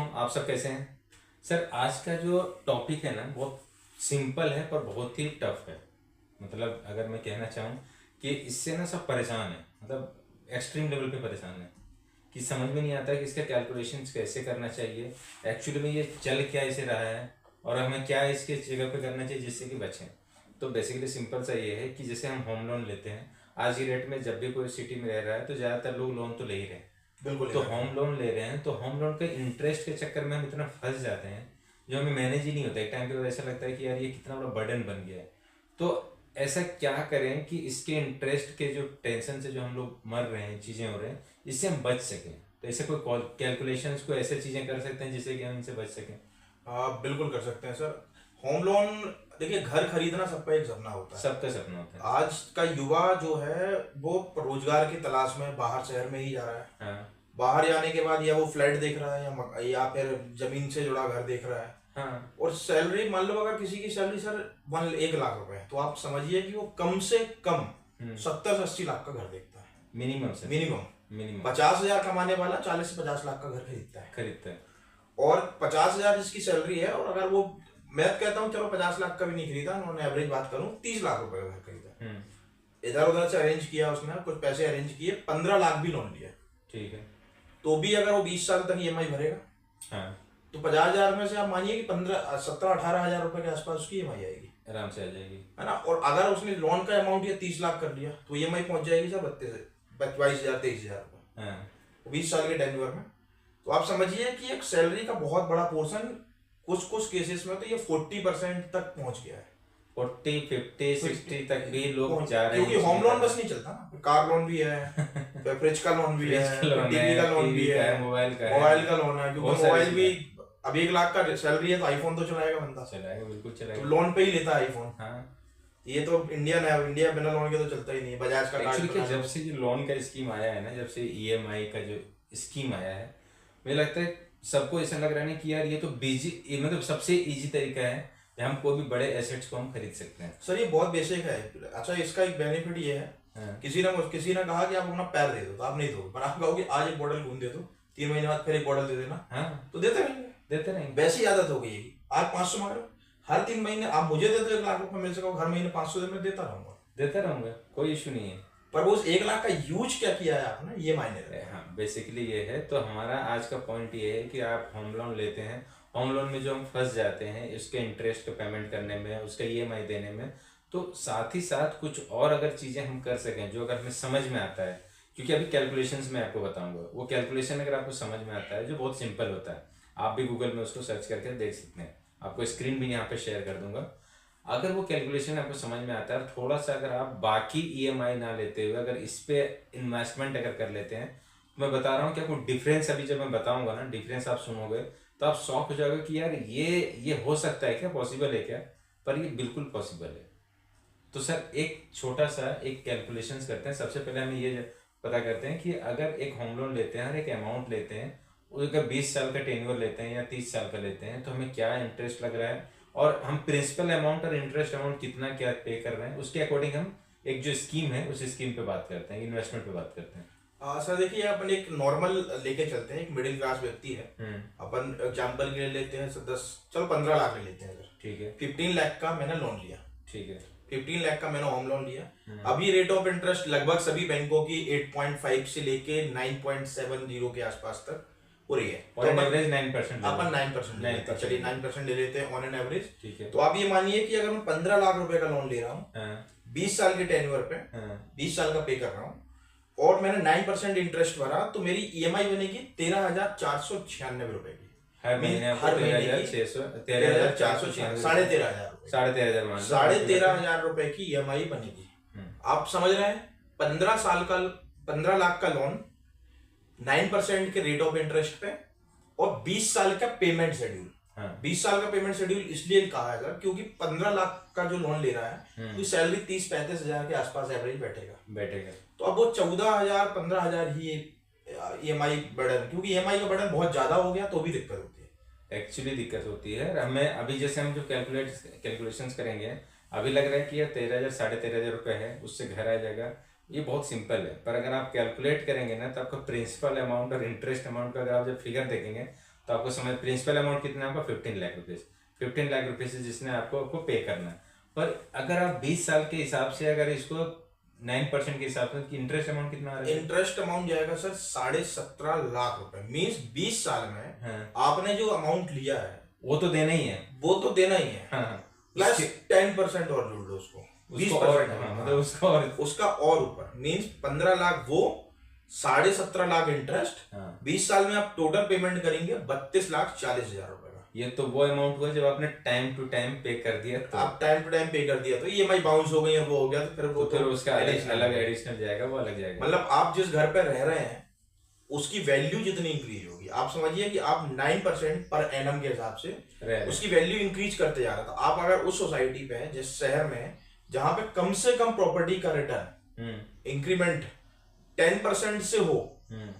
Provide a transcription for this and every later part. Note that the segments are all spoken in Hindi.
वालेकुम। आप सब कैसे हैं? सर, आज का जो टॉपिक है ना बहुत सिंपल है पर बहुत ही टफ है। मतलब अगर मैं कहना चाहूँ कि इससे ना सब परेशान है, मतलब एक्सट्रीम लेवल पे परेशान है कि समझ में नहीं आता कि इसका कैलकुलेशंस कैसे करना चाहिए, एक्चुअली में ये चल क्या इसे रहा है और हमें क्या इसके जगह पे करना चाहिए जिससे कि बचें। तो बेसिकली सिंपल सा ये है कि जैसे हम होम लोन लेते हैं, आज की डेट में जब भी कोई सिटी में रह रहा है तो ज़्यादातर लोग लोन तो ले ही रहे हैं। बिल्कुल तो यार। होम लोन ले रहे हैं तो होम लोन के इंटरेस्ट के चक्कर में हम इतना फंस जाते हैं जो हमें मैनेज ही नहीं होता। एक टाइम के बाद ऐसा लगता है कि यार ये कितना बड़ा बर्डन बन गया है। तो ऐसा क्या करें कि इसके इंटरेस्ट के जो टेंशन से जो हम लोग मर रहे हैं, चीज़ें हो रहे हैं, इससे हम बच सकें। तो ऐसे कोई कैलकुलेशंस को ऐसे चीज़ें कर सकते हैं जिससे कि हम इनसे बच सकें। आप बिल्कुल कर सकते हैं सर। होम लोन, देखिए, घर खरीदना सबका एक सपना होता है। सबका सपना होता है। आज का युवा जो है वो रोजगार की तलाश में बाहर शहर में ही जा रहा है। हाँ बाहर जाने के बाद या वो फ्लैट देख रहा है या फिर जमीन से जुड़ा घर देख रहा है। हाँ। और सैलरी, मान लो अगर किसी की सैलरी सर 1 लाख रुपए है, तो आप समझिए कि वो कम से कम 70 से 80 लाख का घर देखता है। मिनिमम से मिनिमम मिनिमम 50,000 कमाने वाला 40 से 50 लाख का घर खरीदता है। खरीदते हैं। और 50,000 जिसकी सैलरी है, और अगर वो, मैं कहता हूँ चलो 50 लाख का भी नहीं खरीदा, उन्होंने एवरेज बात करूँ 30 लाख रुपए का घर खरीदा, इधर उधर से अरेंज किया, उसने कुछ पैसे अरेंज किए, 15 लाख भी लोन लिया, ठीक है। तो भी अगर वो 20 साल तक ईएमआई भरेगा, हाँ, तो 50,000 में से आप मानिए कि 17-18 हजार रुपए के आसपास उसकी ईएमआई आएगी, आराम से आ जाएगी। है ना। और अगर उसने लोन का अमाउंट या 30 लाख कर लिया, तो ईएमआई पहुंच जाएगी सर 22,000 23,000 रुपए, हाँ 20 साल के टेन्योर में। तो आप समझिए कि एक सैलरी का बहुत बड़ा पोर्शन कुछ कुछ केसेस में तो ये 40% तक पहुंच गया है। 40 50 60 तक भी लोग जा रहे हैं, क्योंकि होम लोन बस नहीं चलता ना, कार लोन भी है, फ्रिज का लोन भी है, टीवी का लोन भी है, मोबाइल का लोन है। क्योंकि मोबाइल भी, अब 1 लाख का सैलरी है तो आईफोन तो चलाएगा बंदा, चलाएगा, बिल्कुल तो चलाएगा। लोन पे ही लेता है आईफोन। हाँ, ये तो इंडियन है, इंडिया बिना लोन के तो चलता ही नहीं है। बजाज का एक्चुअली कार्ड जब से ये लोन का स्कीम आया है ना, जब से ईएमआई का जो स्कीम आया है, मुझे लगता है सबको ऐसा लग रहा है ना कि यार ये तो मतलब सबसे इजी तरीका है कि हम कोई भी बड़े एसेट्स को हम खरीद सकते हैं। सर ये बहुत बेसिक है। अच्छा, इसका एक बेनिफिट ये है, हाँ। किसी ने कहा कि आप अपना पैर दे दो, तो आप नहीं दो, पर आप कहोगे आज एक बॉटल खून दे दो, 3 महीने बाद फिर एक बॉटल दे देना, हाँ, तो देते रहेंगे। वैसी आदत हो गई है। आज 500 मांग रहे हो, हर 3 महीने आप मुझे दे दो 1 लाख रुपए, मेरे से कहो हर महीने 500 दे, मैं देता रहूंगा, कोई इशू नहीं है। पर वो उस 1 लाख का यूज क्या किया है आपने, ये मायने रखता है। हाँ, बेसिकली ये है। तो हमारा आज का पॉइंट ये है कि आप होम लोन लेते हैं, होम लोन में जो हम फंस जाते हैं इसके इंटरेस्ट का पेमेंट करने में, उसका ईएमआई देने में, तो साथ ही साथ कुछ और अगर चीज़ें हम कर सकें जो अगर हमें समझ में आता है, क्योंकि अभी कैलकुलेशंस में आपको बताऊंगा, वो कैलकुलेशन अगर आपको समझ में आता है जो बहुत सिंपल होता है, आप भी गूगल में उसको सर्च करके देख सकते हैं। आपको स्क्रीन भी यहाँ पे शेयर कर दूंगा। अगर वो कैलकुलेशन आपको समझ में आता है, थोड़ा सा अगर आप बाकी ईएमआई ना लेते हुए अगर इस पे इन्वेस्टमेंट अगर कर लेते हैं, तो मैं बता रहा हूँ कि आपको डिफरेंस, अभी जब मैं बताऊंगा ना डिफरेंस आप सुनोगे तो आप शॉक हो जाओगे कि यार ये हो सकता है क्या, पॉसिबल है क्या? पर ये बिल्कुल पॉसिबल है। तो सर एक छोटा सा एक कैलकुलेशंस करते हैं। सबसे पहले हम ये पता करते हैं कि अगर एक होम लोन लेते हैं और एक अमाउंट लेते हैं, अगर 20 साल का टेन्योर लेते हैं या 30 साल का लेते हैं, तो हमें क्या इंटरेस्ट लग रहा है और हम प्रिंसिपल अमाउंट और इंटरेस्ट अमाउंट कितना क्या पे कर रहे हैं, उसके अकॉर्डिंग हम एक जो स्कीम है उस स्कीम पे बात करते हैं, इन्वेस्टमेंट पे बात करते हैं। सर देखिए, अपन एक नॉर्मल लेके चलते हैं, एक मिडिल क्लास व्यक्ति है, अपन एग्जांपल के लिए लेते हैं 15 लाख ले लेते हैं सर, ठीक है। 15 लाख का मैंने लोन लिया, ठीक है। 15 लाख का मैंने होम लोन लिया। अभी रेट ऑफ इंटरेस्ट लगभग सभी बैंकों की 8.5 से लेके 9.70 के आसपास तक हो रही है। तो ऑन एवरेज 9%, अपन 9%, चलिए 9% ले लेते हैं ऑन एन एवरेज। ठीक है। तो आप ये मानिए कि अगर मैं 15 लाख रुपए का लोन ले रहा हूँ 20 साल के टेन्योर पे, 20 साल का पे कर रहा हूँ, और मैंने 9% इंटरेस्ट भरा, तो मेरी ईएमआई बनेगी 13,496 रुपए की हर महीने। हर महीने की 13,496, 13,500 13,500 रुपए की ईएमआई बनेगी। आप समझ रहे हैं, 15 लाख का लोन 9% के रेट ऑफ इंटरेस्ट पे, और 20 साल का पेमेंट शेड्यूल। 20 साल का पेमेंट शेड्यूल इसलिए कहा है क्योंकि 15 लाख का जो लोन ले रहा है तो सैलरी 30-35 हजार के आसपास एवरेज बैठेगा। तो अब वो 14,000-15,000 ही ईएमआई बर्डन, क्योंकि ईएमआई का बर्डन बहुत ज्यादा हो गया तो भी दिक्कत होती है। एक्चुअली दिक्कत होती है। हमें अभी जैसे हम जो कैलकुलेशंस करेंगे, अभी लग रहा है कि यार 13,000 13,500 रुपये है, उससे घर आ जाएगा, ये बहुत सिंपल है। पर अगर आप कैलकुलेट करेंगे ना, तो आपका प्रिंसिपल अमाउंट और इंटरेस्ट अमाउंट का अगर आप जब फिगर देखेंगे तो आपको समझ प्रिंसिपल अमाउंट कितना है आपका 15 लाख रुपीज। 15 लाख रुपीज जिसने आपको पे करना है। पर अगर आप 20 साल के हिसाब से अगर इसको 9% के हिसाब से इंटरेस्ट अमाउंट कितना आ रहा है? इंटरेस्ट अमाउंट जाएगा सर 17.5 लाख रुपए। मीन्स 20 साल में आपने जो अमाउंट लिया है वो तो देना ही है, वो तो देना ही है। प्लस 10% और जोड़ लो उसको, 20%। मतलब उसका और ऊपर मीन्स 15 लाख वो, 17.5 लाख इंटरेस्ट। 20 साल में आप टोटल पेमेंट करेंगे 32,40,000 रुपए का। ये तो वो अमाउंट हुआ जब आपने टाइम टू टाइम पे कर दिया। तो आप टाइम टू टाइम पे कर दिया तो ईएमआई बाउंस हो गई और वो हो गया, तो फिर उसका अलग एडिशनल जाएगा, वो अलग जाएगा। मतलब आप जिस घर पे रह रहे हैं उसकी वैल्यू जितनी इंक्रीज होगी, आप समझिए कि आप 9% पर एनम के हिसाब से उसकी वैल्यू इंक्रीज करते जा रहा था। आप अगर उस सोसाइटी पे हैं जिस शहर में जहां पे कम से कम प्रॉपर्टी का रिटर्न इंक्रीमेंट 10% से हो,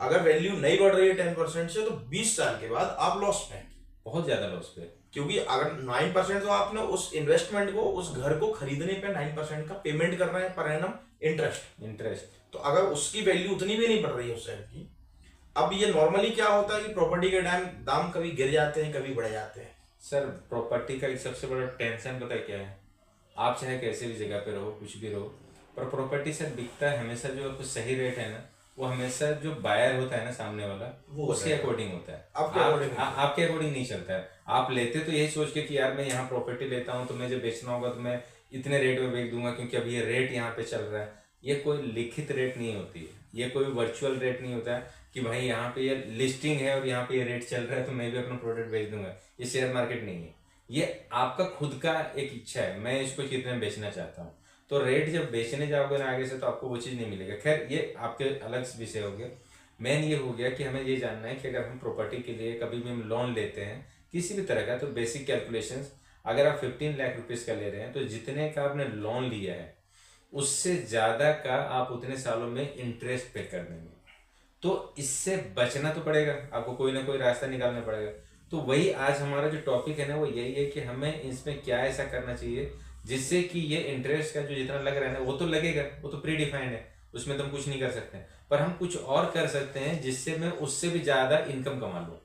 अगर वैल्यू नहीं बढ़ रही है 10% से, तो 20 साल के बाद आप लॉस पे, बहुत ज्यादा लॉस पे। क्योंकि अगर 9% तो आपने उस इन्वेस्टमेंट को, उस घर को खरीदने पे 9% का पेमेंट कर रहे हैं पर एनम इंटरेस्ट। तो अगर उसकी वैल्यू उतनी भी नहीं बढ़ रही है उस शहर की। अब ये नॉर्मली क्या होता है कि प्रॉपर्टी के दाम कभी गिर जाते हैं, कभी बढ़ जाते हैं। सर प्रॉपर्टी का एक सबसे बड़ा टेंशन पता है क्या है? आप चाहे कैसे भी जगह पे रहो, कुछ भी रहो, पर प्रॉपर्टी सर बिकता है हमेशा जो कुछ सही रेट है ना, वो हमेशा जो बायर होता है ना सामने वाला, वो उसके अकॉर्डिंग होता है। आपके अकॉर्डिंग नहीं चलता है। आप लेते तो यही सोच के कि यार मैं यहाँ प्रॉपर्टी लेता हूँ तो मैं जब बेचना होगा तो मैं इतने रेट में बेच दूंगा क्योंकि अभी ये रेट यहाँ पे चल रहा है। ये कोई लिखित रेट नहीं होती है, ये कोई वर्चुअल रेट नहीं होता है कि भाई यहाँ पे ये लिस्टिंग है और यहाँ पे ये रेट चल रहा है तो मैं भी अपना प्रोडक्ट बेच दूंगा। ये शेयर मार्केट नहीं है, ये आपका खुद का एक इच्छा है, मैं इसको कितने में बेचना चाहता हूँ। तो रेट जब बेचने जाओगे ना आगे से तो आपको वो चीज़ नहीं मिलेगा। खैर ये आपके अलग विषय हो गया। मेन ये हो गया कि हमें ये जानना है कि अगर हम प्रॉपर्टी के लिए कभी भी हम लोन लेते हैं किसी भी तरह का, तो बेसिक कैलकुलेशंस अगर आप 15 लाख रुपीज़ का ले रहे हैं तो जितने का आपने लोन लिया है उससे ज़्यादा का आप उतने सालों में इंटरेस्ट पे कर देंगे। तो इससे बचना तो पड़ेगा, आपको कोई ना कोई रास्ता निकालना पड़ेगा। तो वही आज हमारा जो टॉपिक है ना वो यही है कि हमें इसमें क्या ऐसा करना चाहिए जिससे कि ये इंटरेस्ट का जो जितना लग रहा है ना वो तो लगेगा, वो तो प्री डिफाइंड है, उसमें तो हम कुछ नहीं कर सकते, पर हम कुछ और कर सकते हैं जिससे मैं उससे भी ज्यादा इनकम कमा लूँ।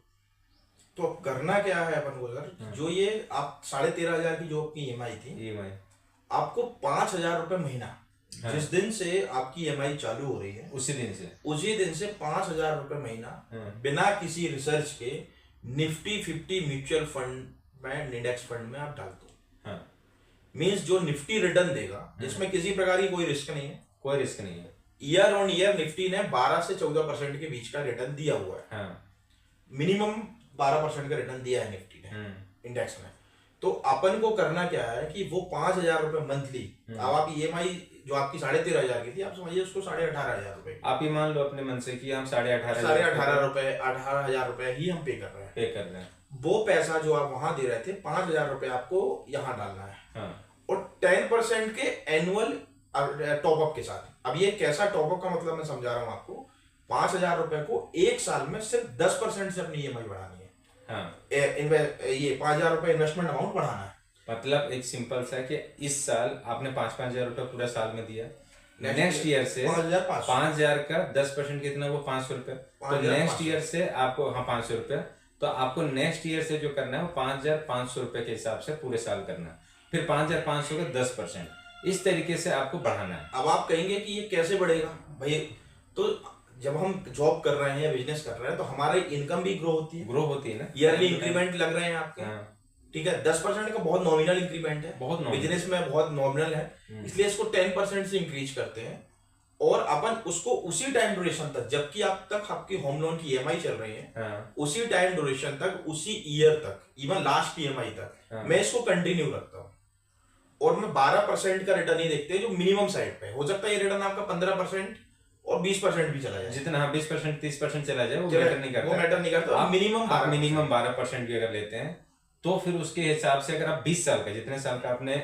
तो अब करना क्या है अपन को सर? जो ये आप 13,500 की जो आपकी ईएमआई थी, आपको 5,000 रुपए महीना, जिस दिन से आपकी ईएमआई चालू हो रही है उसी दिन से 5,000 रुपए महीना बिना किसी रिसर्च के निफ्टी 50 म्यूचुअल फंड में, इंडेक्स फंड में आप डाल दो। मीन्स जो निफ्टी रिटर्न देगा जिसमें किसी प्रकार की कोई रिस्क नहीं है, ईयर ऑन ईयर निफ्टी ने 12 से 14% के बीच का रिटर्न दिया हुआ है। मिनिमम 12% का रिटर्न दिया है निफ्टी ने इंडेक्स में। तो अपन को करना क्या है कि वो 5,000 रुपए मंथली, अब आप ईएमआई जो आपकी 13,500 की थी, आप समझिए उसको 18,500 रुपए, आप ही मान लो अपने मन से कि हम 18,500 रुपए, 18,000 रुपए ही हम पे कर रहे हैं। वो पैसा जो आप वहां दे रहे थे 5,000 रुपए आपको यहाँ डालना है। और 10% के एनुअल टॉपअप के साथ। अब ये कैसा टॉपअप का मतलब मैं समझा रहा हूँ आपको। 5,000 रुपए को एक साल में सिर्फ 10% से अपनी ईएमआई बढ़ानी है। ये 5,000 रुपए इन्वेस्टमेंट अमाउंट बढ़ाना है। मतलब एक सिंपल सा कि इस साल आपने 5,000 रुपए पूरा साल में दिया, नेक्स्ट ईयर से 5,000 का 10% कितना, वो 500 रुपए। तो नेक्स्ट ईयर से आपको 500 रुपए, तो आपको नेक्स्ट ईयर से जो करना है वो 5,500 रुपए के हिसाब से पूरे साल करना है। फिर 5,500 का 10%, इस तरीके से आपको बढ़ाना है। अब आप कहेंगे कि ये कैसे बढ़ेगा भाई? तो जब हम जॉब कर रहे हैं या बिजनेस कर रहे हैं तो हमारी इनकम भी ग्रो होती है ना, ईयरली इंक्रीमेंट लग रहे हैं आपके। ठीक है, 10% का बहुत नॉमिनल इंक्रीमेंट है, बिजनेस में बहुत नॉमिनल है, इसलिए इसको 10% से इंक्रीज करते हैं। और अपन उसको उसी टाइम ड्यूरेशन तक, जबकि आप तक आपकी होम लोन की ईएमआई चल रही है, उसी टाइम ड्यूरेशन तक, उसी ईयर तक, इवन लास्ट ईएमआई तक मैं इसको कंटिन्यू रखता हूँ। और मैं 12% का रिटर्न ही देखते हैं जो मिनिमम साइड पे हो सकता है। ये रिटर्न आपका 15% और 20% भी चला जाए, जितना 20% 30% चला जाए वो मैटर नहीं करता। आप मिनिमम 12% भी अगर लेते हैं तो फिर उसके हिसाब से अगर आप 20 साल का, जितने साल का आपने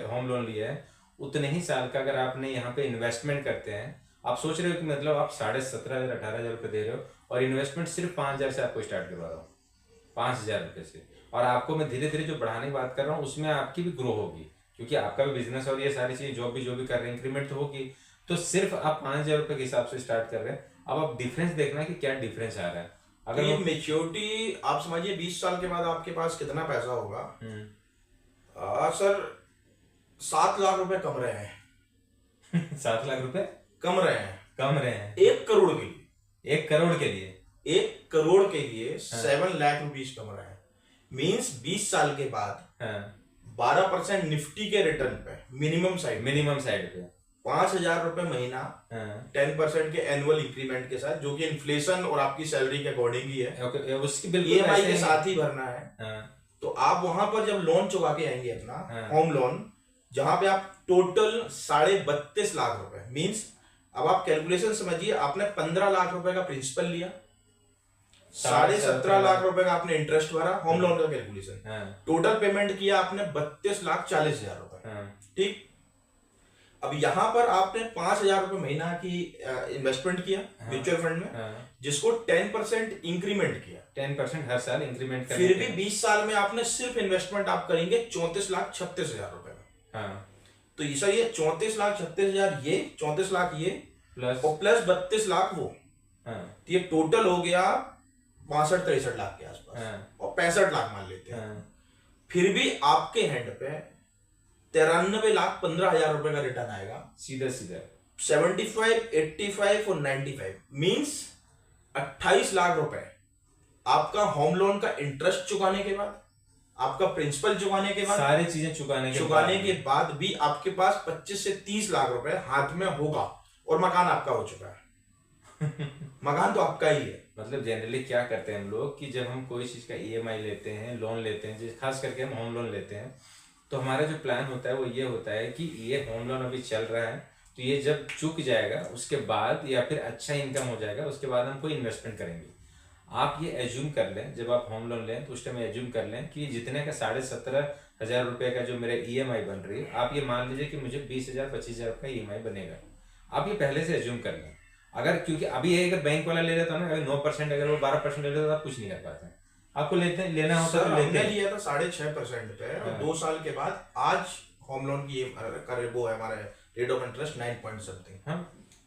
होम लोन लिया है उतने ही साल का अगर आपने यहाँ पे इन्वेस्टमेंट करते हैं, आप सोच रहे हो कि मतलब आप 17,500 18,000 रुपए दे रहे हो और इन्वेस्टमेंट सिर्फ 5,000 से आपको स्टार्ट करवा रहा हूँ, 5,000 रुपए से। और आपको मैं धीरे धीरे जो बढ़ाने की बात कर रहा हूँ उसमें आपकी भी ग्रो होगी, क्योंकि आपका भी बिजनेस और ये सारी चीजें जो भी कर रहे हैं इंक्रीमेंट तो होगी। तो सिर्फ आप 5,000 रुपए के हिसाब से स्टार्ट कर रहे हैं। अब आप डिफरेंस देखना कि क्या डिफरेंस आ रहा है। अगर ये मेच्योरिटी आप समझिए 20 साल के बाद आपके पास कितना पैसा होगा। सर 7 लाख रुपए कम रहे हैं। 7 लाख रुपए कम रहे हैं 1 करोड़ के लिए। 1 करोड़ के लिए 1 करोड़ के लिए 7 लाख रुपीज कम रहे हैं। मीन्स 20 साल के बाद 12% निफ्टी के रिटर्न पे मिनिमम साइड पे 5,000 रुपए महीना 10% के एनुअल इंक्रीमेंट के साथ, जो कि इन्फ्लेशन और आपकी सैलरी के अकॉर्डिंग ही है, उसकी EMI के साथ ही भरना है। तो आप वहां पर जब लोन चुका के आएंगे अपना होम लोन, जहां पे आप टोटल 32.5 लाख रुपए, मीन्स अब आप कैलकुलेशन समझिए, आपने 15 लाख रुपए का प्रिंसिपल लिया, 17.5 लाख रुपए का आपने इंटरेस्ट भरा, होम लोन का कैलकुलेशन, टोटल पेमेंट किया आपने 32,40,000 रुपए। ठीक, अब यहाँ पर आपने 5,000 रुपए महीना की इन्वेस्टमेंट किया म्यूचुअल फंड में, जिसको 10% इंक्रीमेंट किया, 10% हर साल इंक्रीमेंट, फिर भी 20 साल में आपने सिर्फ इन्वेस्टमेंट आप करेंगे 34,36,000 रुपए का। तो ये सर, ये 34,36,000 ये 34 लाख ये प्लस और प्लस 32 लाख वो, तो ये टोटल हो गया 62-63 लाख के आसपास, और 65 लाख मान लेते हैं। फिर भी आपके हैंड पे 93,15,000 रुपए का रिटर्न आएगा सीधा 75, 85 और 95, मीन्स 28 लाख रुपए आपका होम लोन का इंटरेस्ट चुकाने के बाद, आपका प्रिंसिपल चुकाने के बाद, सारी चीजें चुकाने के बाद भी आपके पास 25 से 30 लाख रुपए हाथ में होगा, और मकान आपका हो चुका है। मकान तो आपका ही है। मतलब जनरली क्या करते हैं हम लोग कि जब हम कोई चीज का EMI लेते हैं, लोन लेते हैं, खास करके हम होम लोन लेते हैं, तो हमारा जो प्लान होता है वो ये होता है कि ये होम लोन अभी चल रहा है, तो ये जब चुक जाएगा उसके बाद, या फिर अच्छा इनकम हो जाएगा उसके बाद हम कोई इन्वेस्टमेंट करेंगे। आप ये एज्यूम कर लें, जब आप होम लोन लें तो उस टाइम एज्यूम कर लें कि जितने का 17,500 रुपये का जो मेरे EMI बन रही है, आप ये मान लीजिए कि मुझे 20,000 25,000 का EMI बनेगा। आप ये पहले से एज्यूम कर लें। अगर क्योंकि अभी ये अगर बैंक वाला ले लेता ना, अगर 9% अगर वो 12% ले लेता तो आप कुछ नहीं कर पाते हैं। आपको लेना होता तो लेते लिया था 6.5% पे, और 2 साल के बाद आज होम लोन की वो है हमारे rate of interest 9 point something,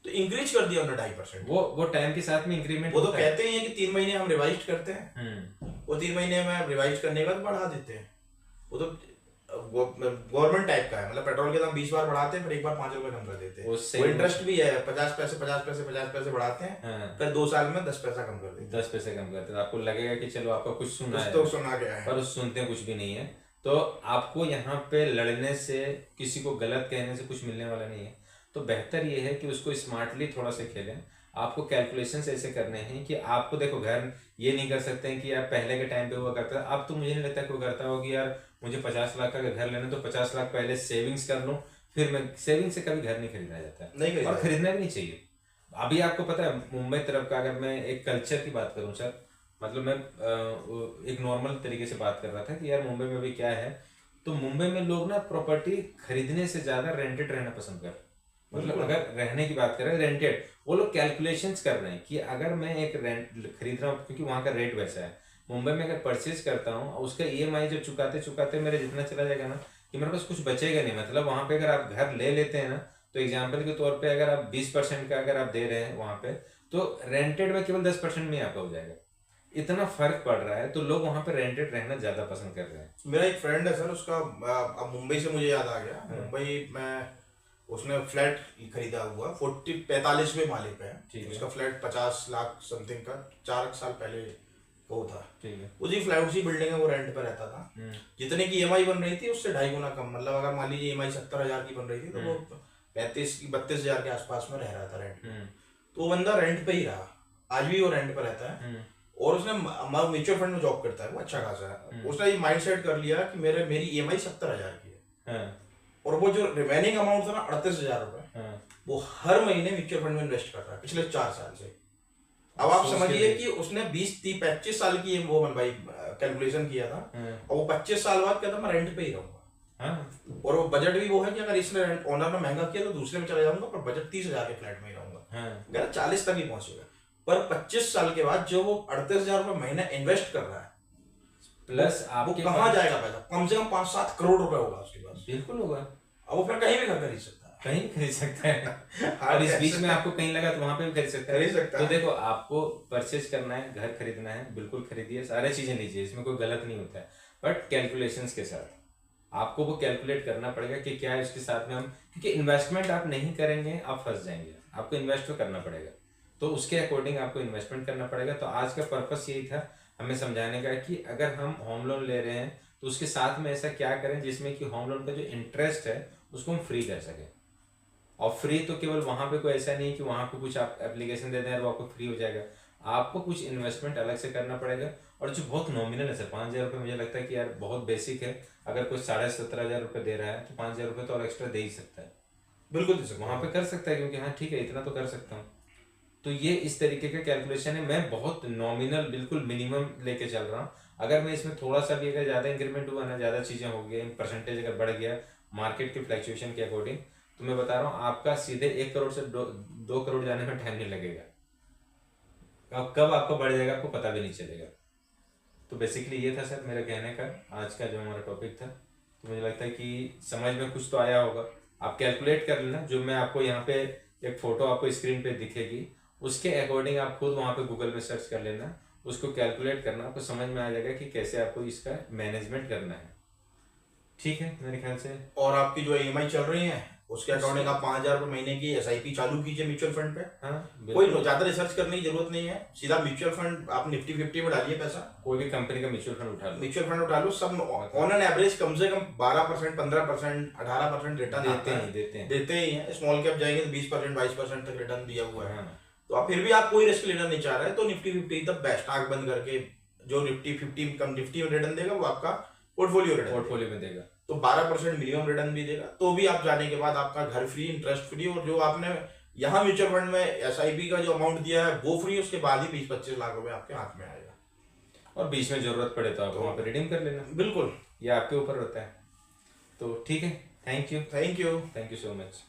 तो इंक्रीज कर दिया उन्होंने 2.5%। वो टाइम के साथ में इंक्रीमेंट, वो तो कहते हैं कि 3 महीने हम रिवाइज करते हैं, वो 3 महीने में रिवाइज करने के बाद बढ़ा देते हैं। वो तो गवर्नमेंट टाइप का है, मतलब पेट्रोल के दाम 20 बार बढ़ाते हैं, फिर एक बार 5 रुपए कम कर देते हैं। वो इंटरेस्ट भी है, 50 पैसे 50 पैसे 50 पैसे बढ़ाते हैं, फिर 2 साल में 10 पैसा कम कर देते हैं। 10 पैसे कम करते हैं। आपको लगेगा कि चलो आपका कुछ सुना है, तो सुना गया है, पर सुनते कुछ भी नहीं है। तो आपको यहाँ पे लड़ने से, किसी को गलत कहने से कुछ मिलने वाला नहीं है। तो बेहतर ये है कि उसको स्मार्टली थोड़ा सा खेलें। आपको कैलकुलेशंस ऐसे करने हैं कि आपको देखो, घर ये नहीं कर सकते हैं कि यार पहले के टाइम पे हुआ करता है, अब तो मुझे नहीं लगता कोई करता हो कि यार मुझे 50 लाख का घर लेना तो 50 लाख पहले सेविंग्स कर लूं, फिर मैं सेविंग से कभी घर नहीं खरीदा जाता है, और खरीदना भी नहीं चाहिए। अभी आपको पता है मुंबई तरफ का, अगर मैं एक कल्चर की बात करूं सर, मतलब मैं एक नॉर्मल तरीके से बात कर रहा था कि यार मुंबई में अभी क्या है, तो मुंबई में लोग ना प्रॉपर्टी खरीदने से ज्यादा रेंटेड रहना पसंद कर, मतलब अगर रहने की बात करें रेंटेड, वो लोग कैलकुलेशंस कर रहे हैं कि अगर मैं एक रेंट खरीद रहा हूँ, क्योंकि वहाँ का रेट वैसा है। मुंबई में अगर परचेज करता हूँ, उसका EMI जब चुकाते चुकाते मेरे जितना चला जाएगा ना कि मेरे पास कुछ बचेगा नहीं। मतलब वहाँ पे अगर आप घर ले लेते हैं ना, तो एग्जाम्पल के तौर पे अगर आप 20% का अगर आप दे रहे हैं वहाँ पे, तो रेंटेड में केवल 10% में आपका हो जाएगा। इतना फर्क पड़ रहा है, तो लोग वहाँ पे रेंटेड रहना ज्यादा पसंद कर रहे हैं। मेरा एक फ्रेंड है सर, उसका अब मुंबई से मुझे याद आ गया, मुंबई में उसने फ्लैट खरीदा हुआ 45वें माले पे है, उसका फ्लैट 50 लाख समथिंग का 4 साल पहले वो था। ठीक है, उसी फ्लैट उसी बिल्डिंग में वो रेंट पे रहता था। जितने की EMI बन रही थी उससे 2.5 गुना कम, मतलब अगर मान लीजिए EMI 70,000 की बन रही थी, तो वो 32,000 के आसपास में रह रहा था रेंट। तो वो बंदा रेंट पे ही रहा, आज भी वो रेंट पे रहता है, और उसने म्यूचुअल फंड में जॉब करता है, वो अच्छा खासा है। उसने ये माइंड सेट कर लिया कि मेरी EMI 70,000 की है, और वो जो रिमेनिंग अमाउंट था ना 38,000 रुपए, वो हर महीने म्यूचुअल फंड में इन्वेस्ट कर रहा है पिछले 4 साल से। अब आप समझिए कि उसने 20-30-25 साल की वो बनवाई, कैलकुलेशन किया था, और वो 25 साल बाद कहता मैं रेंट पे ही रहूंगा। और वो बजट भी वो है कि अगर इसने ओनर ने महंगा किया तो दूसरे में चला जाऊंगा, पर बजट 30,000 के फ्लैट में ही रहूंगा, 40 तक ही पहुंचेगा। पर 25 साल के बाद जो वो 38,000 रुपए महीना इन्वेस्ट कर रहा है, प्लस आपको कहाँ जाएगा पैसा? कम से कम 5-7 करोड़ रुपए होगा उसके पास। बिल्कुल होगा। अब वो फिर कहीं भी घर खरीद सकता है। कहीं खरीद सकता है और इस बीच में आपको कहीं लगा तो वहां पे भी खरीद सकता है। तो देखो, आपको परचेज करना है, घर खरीदना है, बिल्कुल खरीदिए, सारी चीजें लीजिए, इसमें कोई गलत नहीं होता है, बट कैलकुलेशंस के साथ आपको वो कैलकुलेट करना पड़ेगा कि क्या इसके साथ में हम, क्योंकि इन्वेस्टमेंट आप नहीं करेंगे आप फंस जाएंगे, आपको इन्वेस्ट तो करना पड़ेगा, तो उसके अकॉर्डिंग आपको इन्वेस्टमेंट करना पड़ेगा। तो आज का पर्पस यही था हमें समझाने का कि अगर हम होम लोन ले रहे हैं तो उसके साथ में ऐसा क्या करें जिसमें कि होम लोन का जो इंटरेस्ट है उसको हम फ्री कर सकें। और फ्री तो केवल वहां पे कोई ऐसा नहीं है कि वहां पे कुछ आप एप्लीकेशन दे दें और वो आपको फ्री हो जाएगा, आपको कुछ इन्वेस्टमेंट अलग से करना पड़ेगा, और जो बहुत नॉमिनल है सर, 5,000 रुपये मुझे लगता है कि यार बहुत बेसिक है। अगर कोई 17,500 रुपये दे रहा है तो 5,000 रुपये तो और एक्स्ट्रा दे ही सकता है, बिल्कुल दे सकता है, वहां पे कर सकता है, क्योंकि हाँ ठीक है इतना तो कर सकता हूँ। तो ये इस तरीके का कैलकुलेशन है, मैं बहुत नॉमिनल बिल्कुल मिनिमम लेके चल रहा हूँ। अगर मैं इसमें थोड़ा सा भी अगर ज़्यादा इंक्रीमेंट हुआ ना, ज़्यादा चीज़ें हो गई, परसेंटेज अगर बढ़ गया मार्केट के फ्लक्चुएशन के अकॉर्डिंग, तो मैं बता रहा हूँ आपका सीधे 1 करोड़ से 2 करोड़ जाने में टाइम नहीं लगेगा, अब कब आपका बढ़ जाएगा आपको पता भी नहीं चलेगा। तो बेसिकली ये था सर मेरा कहने का आज का जो हमारा टॉपिक था। तो मुझे लगता है कि समझ में कुछ तो आया होगा, आप कैलकुलेट कर लेना, जो मैं आपको यहाँ पे एक फोटो आपको स्क्रीन पे दिखेगी उसके अकॉर्डिंग आप खुद वहाँ पे गूगल में सर्च कर लेना, उसको कैलकुलेट करना, आपको समझ में आ जाएगा कि कैसे आपको इसका मैनेजमेंट करना है। ठीक है मेरे ख्याल से। और आपकी जो EMI चल रही है उसके अकॉर्डिंग आप 5,000 रुपये महीने की SIP चालू कीजिए म्यूचुअल फंड पे। हाँ, कोई ज्यादा रिसर्च करने की जरूरत नहीं है, सीधा म्यूचुअल फंड आप निफ्टी 50 में डालिए पैसा, कोई भी कंपनी का म्यूचुअल फंड उठा लो, सब ऑन एन एवरेज कम से कम 12%, 15%, 18% रिटर्न देते ही है। स्मॉल कैप जाएंगे तो 20%, 22% तक रिटर्न दिया हुआ है। तो आप फिर भी आप कोई रिस्क लेना नहीं चाह रहे तो निफ्टी 50 द बेस्ट, आंख बंद करके जो निफ्टी 50 कम निफ्टी में रिटर्न देगा वो आपका पोर्टफोलियो में देगा, तो 12% मिनिमम रिटर्न भी देगा। तो भी आप जाने के बाद आपका घर फ्री, इंटरेस्ट फ्री, और जो आपने यहाँ म्यूचुअल फंड में SIP का जो अमाउंट दिया है वो फ्री, उसके बाद ही 20-25 लाख रुपए आपके हाथ में आएगा। और बीच में जरूरत पड़े तो आप वहाँ पे रिडीम कर लेना, बिल्कुल, ये आपके ऊपर होता है। तो ठीक है, थैंक यू सो मच।